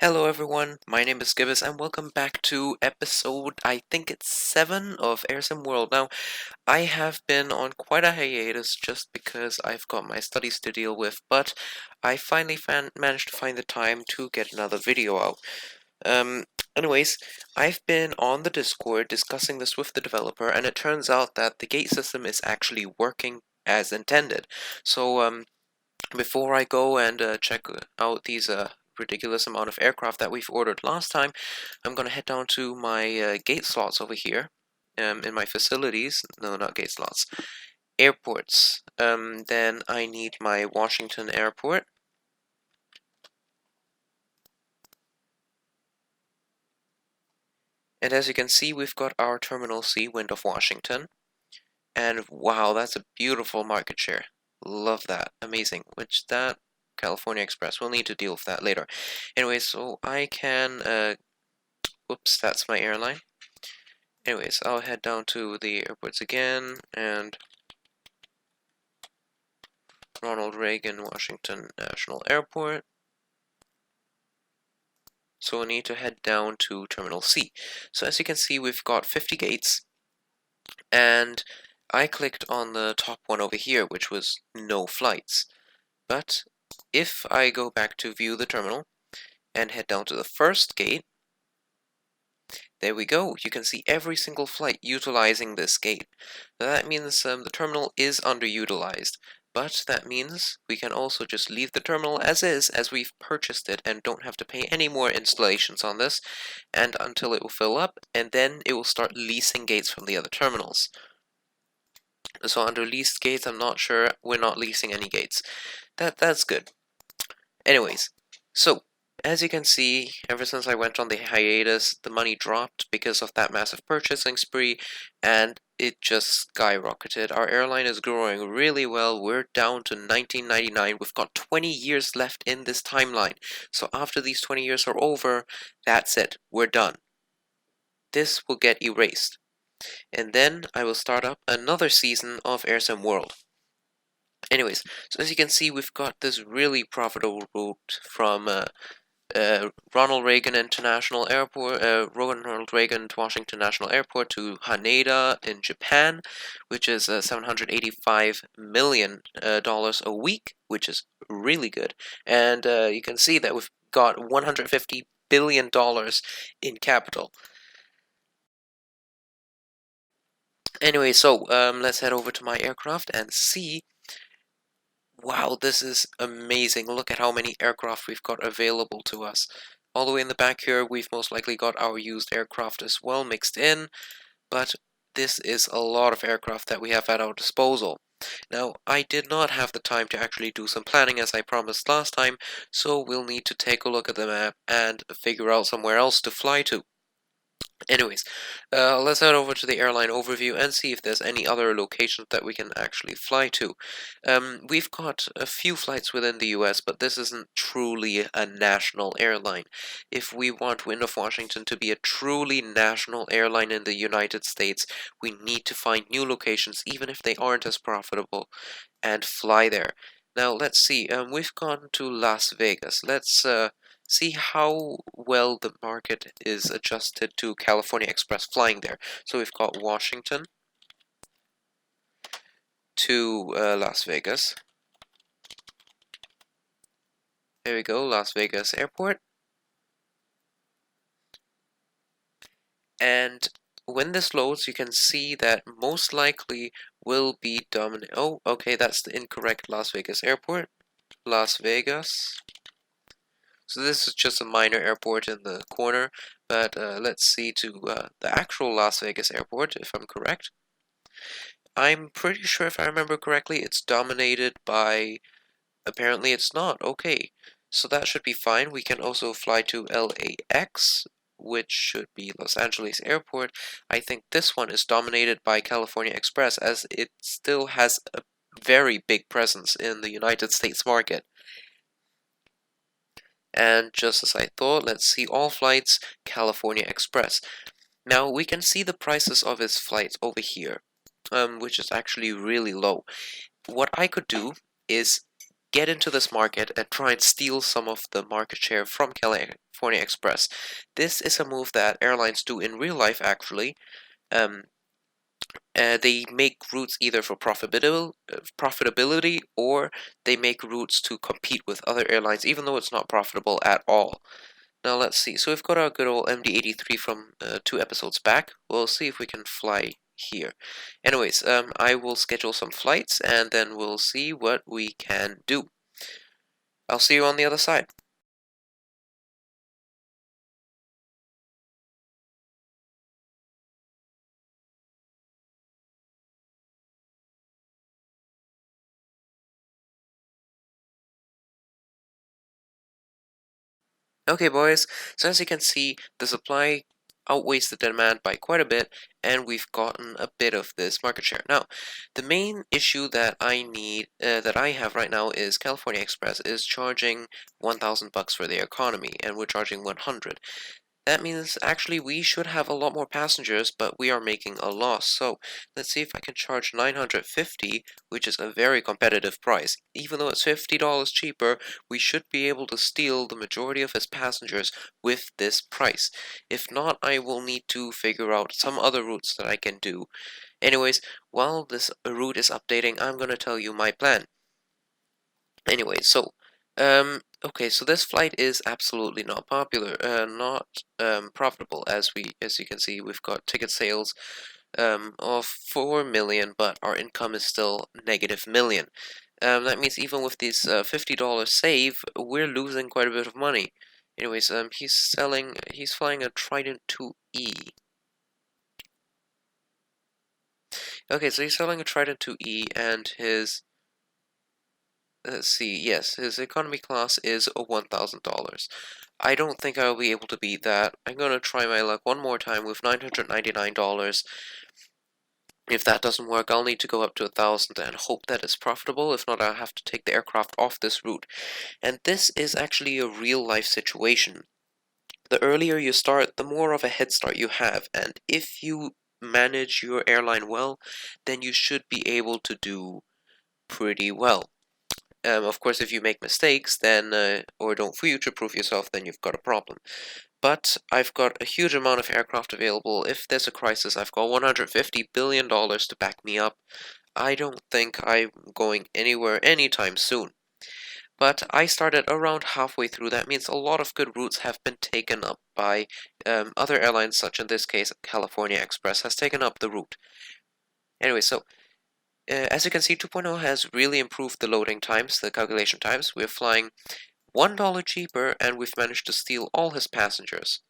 Hello everyone, my name is Gibbous and welcome back to episode, I think it's 7 of AirSimWorld. Now, I have been on quite a hiatus just because I've got my studies to deal with, but I finally managed to find the time to get another video out. Um, anyways, I've been on the Discord discussing this with the developer, and it turns out that the gate system is actually working as intended. So, before I go and check out these ridiculous amount of aircraft that we've ordered last time, I'm gonna head down to my gate slots over here in my facilities. No, not gate slots. Airports. Then I need my Washington airport. And as you can see, we've got our Terminal C, Wind of Washington. And wow, that's a beautiful market share. Love that. Amazing. Which that California Express. We'll need to deal with that later. Anyway, so I can whoops, that's my airline. Anyways, I'll head down to the airports again, and Ronald Reagan Washington National Airport. So we'll need to head down to Terminal C. So as you can see, we've got 50 gates, and I clicked on the top one over here, which was no flights. But if I go back to view the terminal and head down to the first gate, there we go. You can see every single flight utilizing this gate. Now that means the terminal is underutilized, but that means we can also just leave the terminal as is, as we've purchased it, and don't have to pay any more installations on this, and until it will fill up, and then it will start leasing gates from the other terminals. So under leased gates, I'm not sure. We're not leasing any gates. That's good. Anyways, so as you can see, ever since I went on the hiatus, the money dropped because of that massive purchasing spree, and it just skyrocketed. Our airline is growing really well. We're down to 1999. We've got 20 years left in this timeline. So after these 20 years are over, that's it. We're done. This will get erased. And then I will start up another season of AirSimWorld. Anyways, so as you can see, we've got this really profitable route from Ronald Reagan International Airport, Ronald Reagan Washington National Airport to Haneda in Japan, which is $785 million a week, which is really good. And you can see that we've got $150 billion in capital. Anyway, so let's head over to my aircraft and see. Wow, this is amazing. Look at how many aircraft we've got available to us. All the way in the back here, we've most likely got our used aircraft as well mixed in, but this is a lot of aircraft that we have at our disposal. Now, I did not have the time to actually do some planning as I promised last time, so we'll need to take a look at the map and figure out somewhere else to fly to. Anyways, let's head over to the airline overview and see if there's any other locations that we can actually fly to. We've got a few flights within the US, but this isn't truly a national airline. If we want Wind of Washington to be a truly national airline in the United States, we need to find new locations, even if they aren't as profitable, and fly there. Now, let's see. We've gone to Las Vegas. Let's see how well the market is adjusted to California Express flying there. So we've got Washington to Las Vegas. There we go, Las Vegas Airport. And when this loads, you can see that most likely will be dominant. Oh, okay, that's the incorrect Las Vegas Airport. Las Vegas. So this is just a minor airport in the corner, but let's see to the actual Las Vegas airport, if I'm correct. I'm pretty sure, if I remember correctly, it's dominated by... Apparently it's not. Okay, so that should be fine. We can also fly to LAX, which should be Los Angeles Airport. I think this one is dominated by California Express, as it still has a very big presence in the United States market. And just as I thought, let's see all flights, California Express. Now we can see the prices of its flights over here, which is actually really low. What I could do is get into this market and try and steal some of the market share from California Express. This is a move that airlines do in real life, actually. Um, they make routes either for profitability, or they make routes to compete with other airlines, even though it's not profitable at all. Now let's see. So we've got our good old MD-83 from 2 episodes back. We'll see if we can fly here. Anyways, I will schedule some flights and then we'll see what we can do. I'll see you on the other side. Okay, boys, so as you can see, the supply outweighs the demand by quite a bit, and we've gotten a bit of this market share. Now, the main issue that I have right now is California Express is charging 1,000 bucks for the economy, and we're charging 100. That means actually we should have a lot more passengers, but we are making a loss. So let's see if I can charge 950, which is a very competitive price. Even though it's $50 cheaper, we should be able to steal the majority of his passengers with this price. If not, I will need to figure out some other routes that I can do. Anyways, while this route is updating, I'm going to tell you my plan. Anyway, so okay, so this flight is absolutely not popular, not profitable. As you can see, we've got ticket sales of 4 million, but our income is still negative million. That means even with these $50 save, we're losing quite a bit of money. Anyways, he's flying a Trident 2E. Okay, so he's selling a Trident 2E, and his let's see, yes, his economy class is $1,000. I don't think I'll be able to beat that. I'm gonna try my luck one more time with $999. If that doesn't work, I'll need to go up to 1,000 and hope that it's profitable. If not, I'll have to take the aircraft off this route. And this is actually a real-life situation. The earlier you start, the more of a head start you have. And if you manage your airline well, then you should be able to do pretty well. Of course, if you make mistakes, then or don't future-proof yourself, then you've got a problem. But I've got a huge amount of aircraft available. If there's a crisis, I've got $150 billion to back me up. I don't think I'm going anywhere anytime soon. But I started around halfway through. That means a lot of good routes have been taken up by other airlines, such in this case, California Express has taken up the route. Anyway, so as you can see, 2.0 has really improved the loading times, the calculation times. We're flying $1 cheaper, and we've managed to steal all his passengers.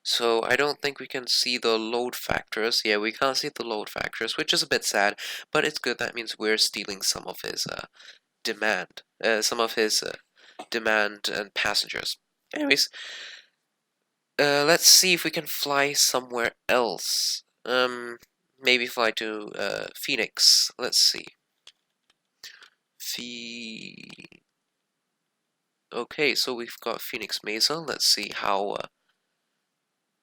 So I don't think we can see the load factors. Yeah, we can't see the load factors, which is a bit sad, but it's good. That means we're stealing some of his demand, demand and passengers. Anyways, let's see if we can fly somewhere else. Maybe fly to Phoenix. Let's see. Okay, so we've got Phoenix Mesa. Let's see how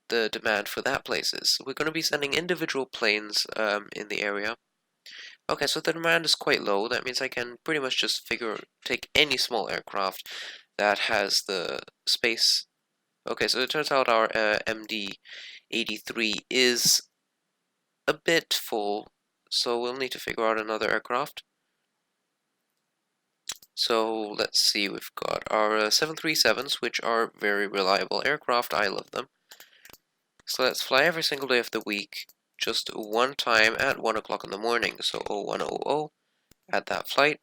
the demand for that place is. We're going to be sending individual planes in the area. Okay, so the demand is quite low. That means I can pretty much just take any small aircraft that has the space. Okay, so it turns out our MD-83 is a bit full, so we'll need to figure out another aircraft. So let's see, we've got our 737s, which are very reliable aircraft. I love them. So let's fly every single day of the week, just one time at 1 o'clock in the morning. So 0100, add that flight.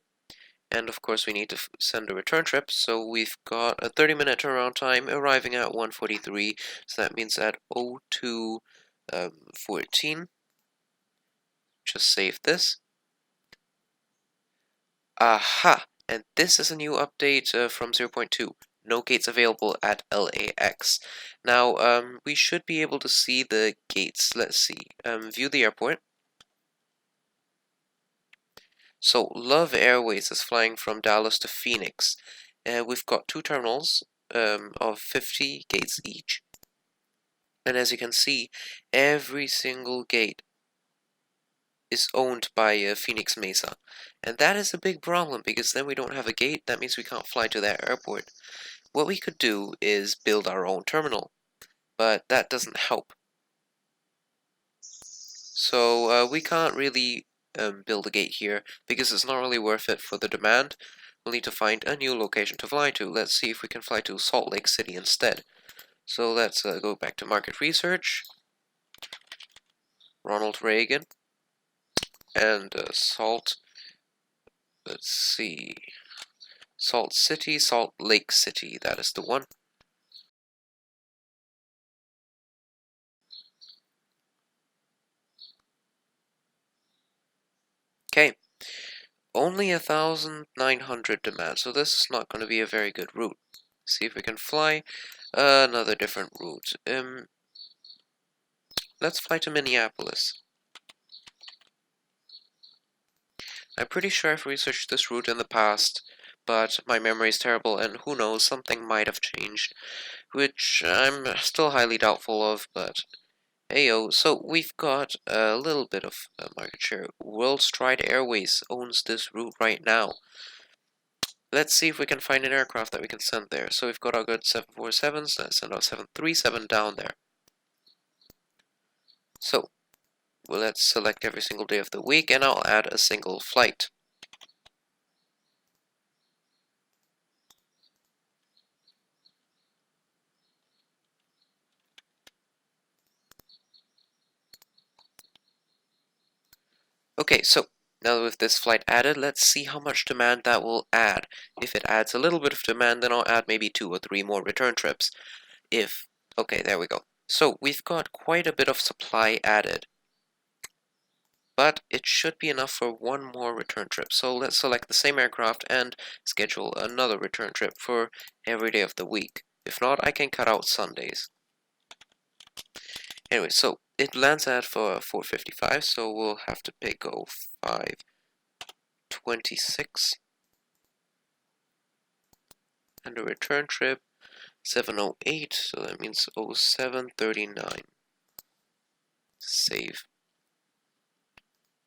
And of course we need to send a return trip, so we've got a 30-minute turnaround time, arriving at 1:43, so that means at 02:14, just save this. Aha! And this is a new update from 0.2. No gates available at LAX. Now, we should be able to see the gates. Let's see. View the airport. So, Love Airways is flying from Dallas to Phoenix. We've got 2 terminals of 50 gates each. And as you can see, every single gate is owned by Phoenix Mesa. And that is a big problem because then we don't have a gate. That means we can't fly to that airport. What we could do is build our own terminal, but that doesn't help. So we can't really build a gate here because it's not really worth it for the demand. We'll need to find a new location to fly to. Let's see if we can fly to Salt Lake City instead. So let's go back to market research, Ronald Reagan, and Salt, let's see, Salt City, Salt Lake City, that is the one. Okay, only 1,900 demand, so this is not going to be a very good route. See if we can fly another different route. Let's fly to Minneapolis. I'm pretty sure I've researched this route in the past, but my memory is terrible, and who knows, something might have changed, which I'm still highly doubtful of, but heyo. So we've got a little bit of market share. Worldstride Airways owns this route right now. Let's see if we can find an aircraft that we can send there. So we've got our good 747s, let's send our 737 down there. So, well, let's select every single day of the week, and I'll add a single flight. Okay, so now with this flight added, let's see how much demand that will add. If it adds a little bit of demand, then I'll add maybe 2 or 3 more return trips. Okay, there we go. So we've got quite a bit of supply added, but it should be enough for 1 more return trip. So let's select the same aircraft and schedule another return trip for every day of the week. If not, I can cut out Sundays. Anyway, so it lands at for 455, so we'll have to pay go 526. And a return trip 708, so that means 0739. Save.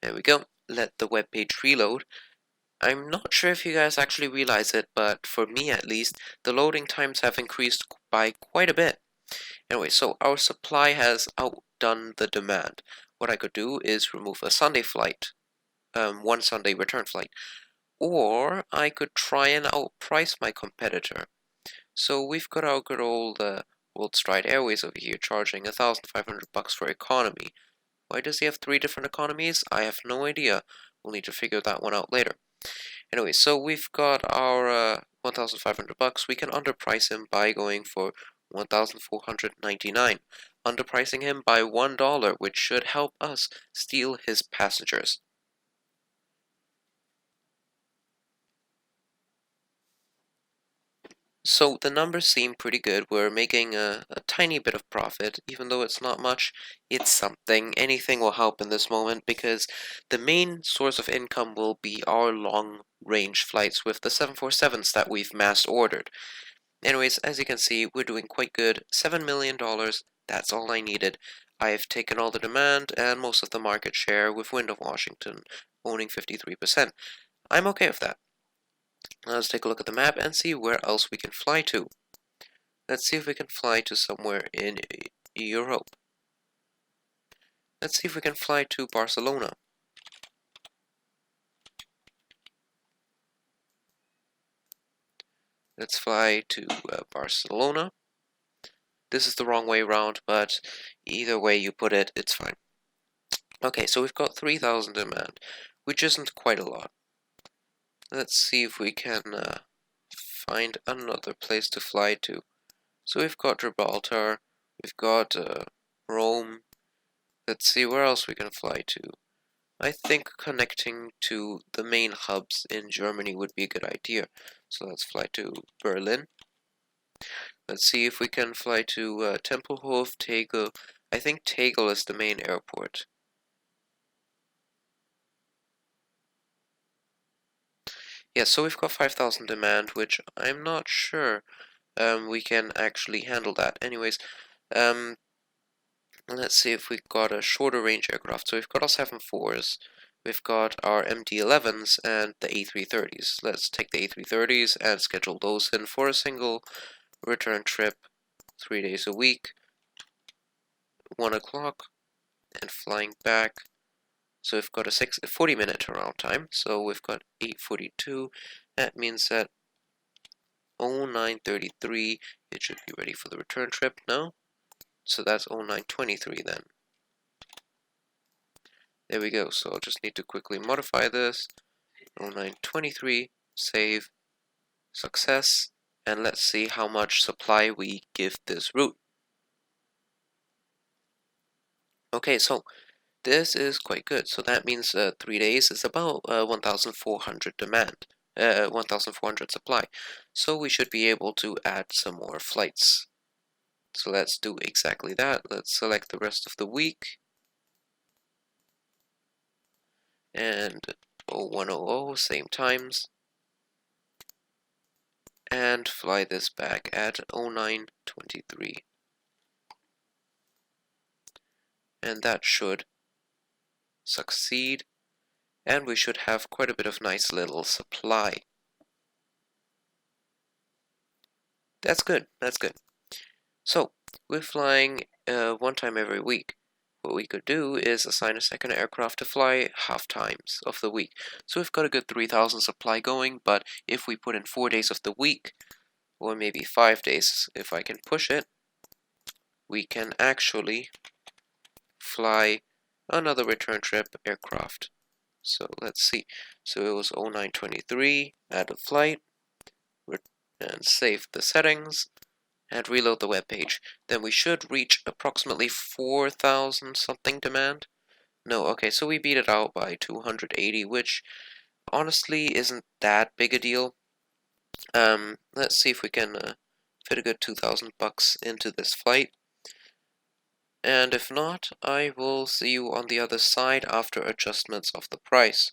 There we go. Let the web page reload. I'm not sure if you guys actually realize it, but for me at least, the loading times have increased by quite a bit. Anyway, so our supply has outdone the demand. What I could do is remove a Sunday flight, one Sunday return flight, or I could try and outprice my competitor. So we've got our good old Worldstride Airways over here charging $1,500 for economy. Why does he have 3 different economies? I have no idea. We'll need to figure that one out later. Anyway, so we've got our $1,500. We can underprice him by going for $1,499. Underpricing him by $1, which should help us steal his passengers. So the numbers seem pretty good. We're making a tiny bit of profit, even though it's not much. It's something. Anything will help in this moment because the main source of income will be our long-range flights with the 747s that we've mass ordered. Anyways, as you can see, we're doing quite good. $7 million, that's all I needed. I've taken all the demand and most of the market share with Wind of Washington owning 53%. I'm okay with that. Let's take a look at the map and see where else we can fly to. Let's see if we can fly to somewhere in Europe. Let's see if we can fly to Barcelona. Let's fly to Barcelona. This is the wrong way around, but either way you put it, it's fine. Okay, so we've got 3,000 demand, which isn't quite a lot. Let's see if we can find another place to fly to. So we've got Gibraltar, we've got Rome. Let's see where else we can fly to. I think connecting to the main hubs in Germany would be a good idea. So let's fly to Berlin. Let's see if we can fly to Tempelhof, Tegel. I think Tegel is the main airport. Yeah, so we've got 5,000 demand, which I'm not sure we can actually handle that. Anyways, And let's see if we've got a shorter range aircraft. So we've got our 747s, we've got our MD-11s, and the A330s. Let's take the A330s and schedule those in for a single return trip, 3 days a week, 1 o'clock, and flying back. So we've got a 40-minute turnaround time. So we've got 8:42. That means that 09:33, it should be ready for the return trip now. So that's 09:23 then. There we go. So I'll just need to quickly modify this. 09:23, save, success, and let's see how much supply we give this route. Okay, so this is quite good. So that means 3 days is about 1,400 demand, 1,400 supply. So we should be able to add some more flights. So let's do exactly that. Let's select the rest of the week. And 0100, same times. And fly this back at 09:23. And that should succeed. And we should have quite a bit of nice little supply. That's good, that's good. So, we're flying one time every week. What we could do is assign a second aircraft to fly half times of the week. So we've got a good 3,000 supply going, but if we put in 4 days of the week, or maybe 5 days, if I can push it, we can actually fly another return trip aircraft. So let's see. So it was 09:23, add a flight, and save the settings, and reload the web page. Then we should reach approximately 4,000 something demand. No, okay, so we beat it out by 280, which honestly isn't that big a deal. Let's see if we can fit a good 2,000 bucks into this flight. And if not, I will see you on the other side after adjustments of the price.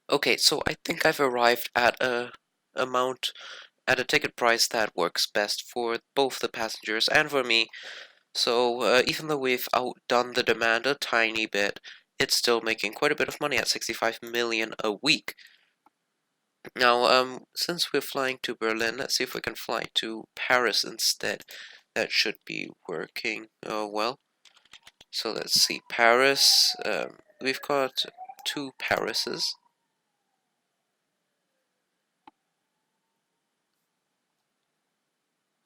Okay, so I think I've arrived at at a ticket price that works best for both the passengers and for me. So even though we've outdone the demand a tiny bit, it's still making quite a bit of money at 65 million a week. Now, since we're flying to Berlin, let's see if we can fly to Paris instead. That should be working well. So let's see, Paris. We've got 2 Parises.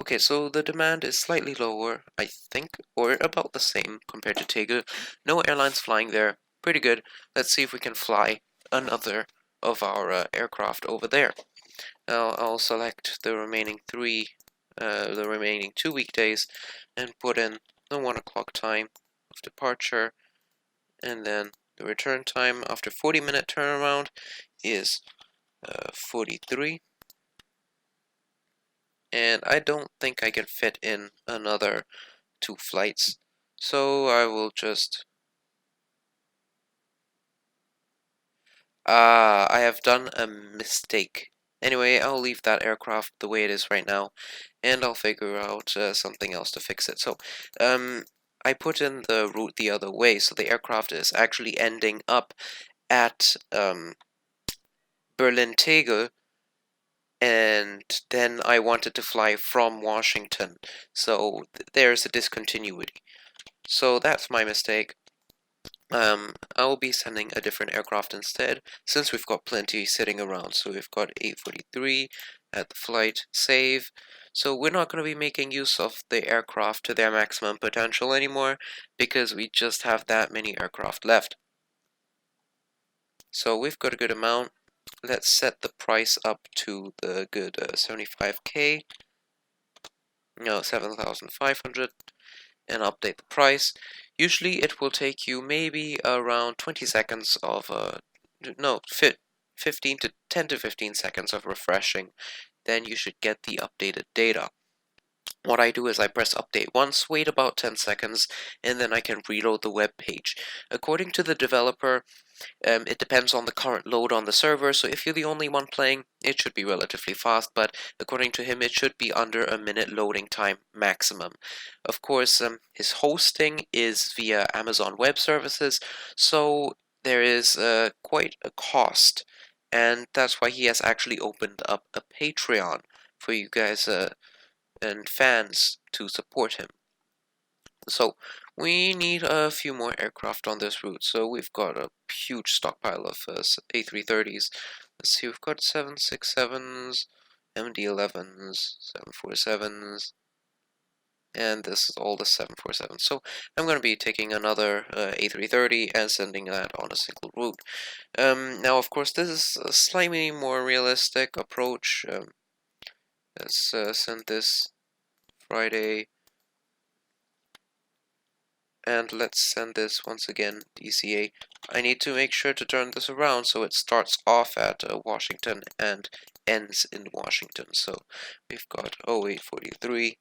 Okay, so the demand is slightly lower, I think, or about the same compared to Tegel. No airlines flying there. Pretty good. Let's see if we can fly another of our aircraft over there. Now I'll select the remaining 2 weekdays, and put in the 1 o'clock time of departure, and then the return time after 40-minute turnaround is 43. And I don't think I can fit in another 2 flights, so I will just I have done a mistake. Anyway, I'll leave that aircraft the way it is right now, and I'll figure out something else to fix it. So I put in the route the other way, so the aircraft is actually ending up at Berlin-Tegel, and then I wanted to fly from Washington, so there's a discontinuity. So that's my mistake. I will be sending a different aircraft instead, since we've got plenty sitting around. So we've got 8:43 at the flight, save. So we're not going to be making use of the aircraft to their maximum potential anymore, because we just have that many aircraft left. So we've got a good amount. Let's set the price up to the good 75k, no, 7,500, and update the price. Usually it will take you maybe around 20 seconds of, no, 15 to 10 to 15 seconds of refreshing. Then you should get the updated data. what I do is I press update once, wait about 10 seconds, and then I can reload the web page. According to the developer, it depends on the current load on the server, so if you're the only one playing, it should be relatively fast, but according to him, it should be under a minute loading time maximum. Of course, his hosting is via Amazon Web Services, so there is quite a cost, and that's why he has actually opened up a Patreon for you guys and fans to support him. So we need a few more aircraft on this route. So we've got a huge stockpile of A330s. Let's see, we've got 767s, MD-11s, 747s, and this is all the 747s. So I'm going to be taking another A330 and sending that on a single route. Now, of course, this is a slightly more realistic approach. Let's send this Friday. And let's send this once again, DCA. I need to make sure to turn this around so it starts off at Washington and ends in Washington. So we've got 0843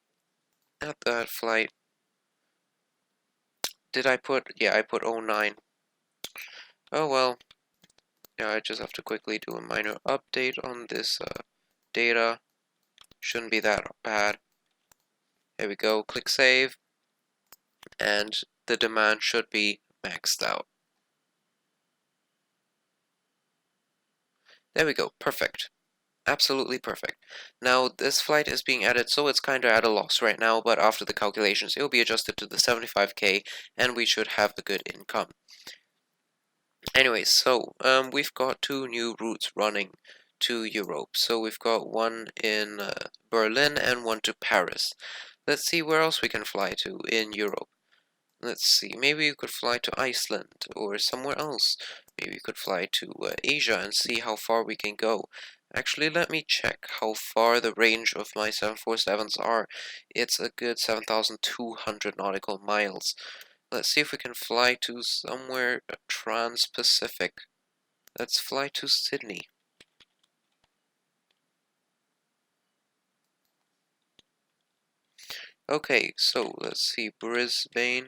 at that flight. Did I put, yeah, I put 09. Oh well, yeah, I just have to quickly do a minor update on this data. Shouldn't be that bad. Here we go, click save, and the demand should be maxed out. There we go, perfect. Absolutely perfect. Now, this flight is being added, so it's kind of at a loss right now, but after the calculations, it will be adjusted to the 75K, and we should have a good income. Anyways, so we've got two new routes running to Europe. So we've got one in Berlin and one to Paris. Let's see where else we can fly to in Europe. Let's see, maybe you could fly to Iceland or somewhere else. Maybe you could fly to Asia and see how far we can go. Actually, let me check how far the range of my 747s are. It's a good 7,200 nautical miles. Let's see if we can fly to somewhere trans-Pacific. Let's fly to Sydney. Okay, so let's see, Brisbane.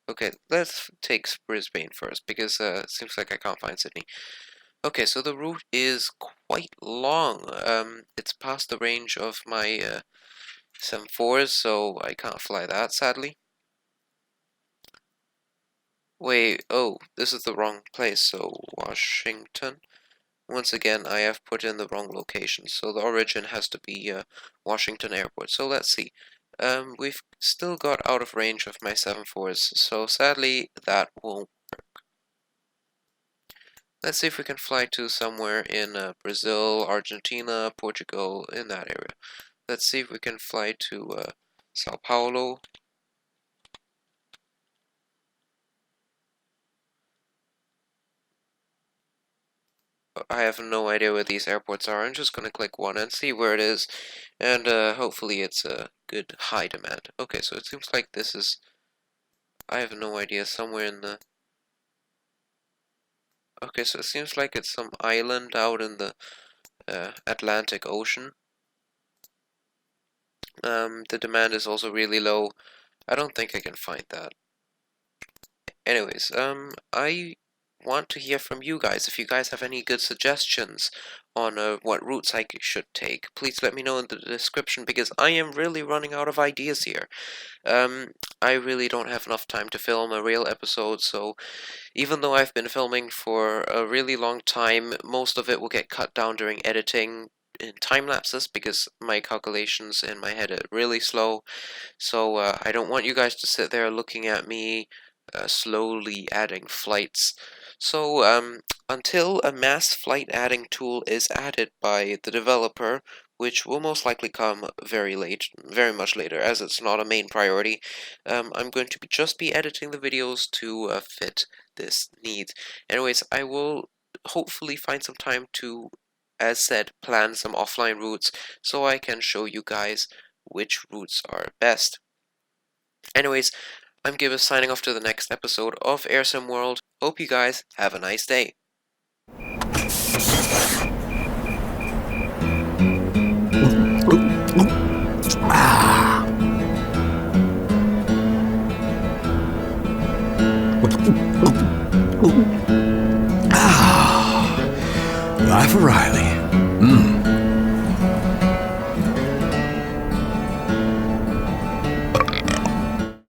Okay, let's take Brisbane first, because it seems like I can't find Sydney. Okay, so the route is quite long. It's past the range of my 7.4s, so I can't fly that, sadly. Wait, oh, this is the wrong place, so Washington. Once again, I have put in the wrong location, so the origin has to be Washington Airport. So let's see. We've still got out of range of my 7.4s, so sadly that won't work. Let's see if we can fly to somewhere in Brazil, Argentina, Portugal, in that area. Let's see if we can fly to Sao Paulo. I have no idea where these airports are. I'm just gonna click one and see where it is, and hopefully it's a good high demand. Okay, so it seems like this is, I have no idea, somewhere in the, okay, so it seems like it's some island out in the Atlantic Ocean. The demand is also really low. I don't think I can find that. Anyways, I want to hear from you guys. If you guys have any good suggestions on what routes I should take, please let me know in the description, because I am really running out of ideas here. I really don't have enough time to film a real episode, so even though I've been filming for a really long time, most of it will get cut down during editing in time lapses, because my calculations in my head are really slow. So I don't want you guys to sit there looking at me slowly adding flights. So until a mass flight adding tool is added by the developer, which will most likely come very much later, as it's not a main priority, I'm going to just be editing the videos to fit this need. Anyways, I will hopefully find some time to, as said, plan some offline routes so I can show you guys which routes are best. Anyways, I'm Gibbous signing off to the next episode of AirSimWorld. Hope you guys have a nice day. Ah, Life O'Reilly.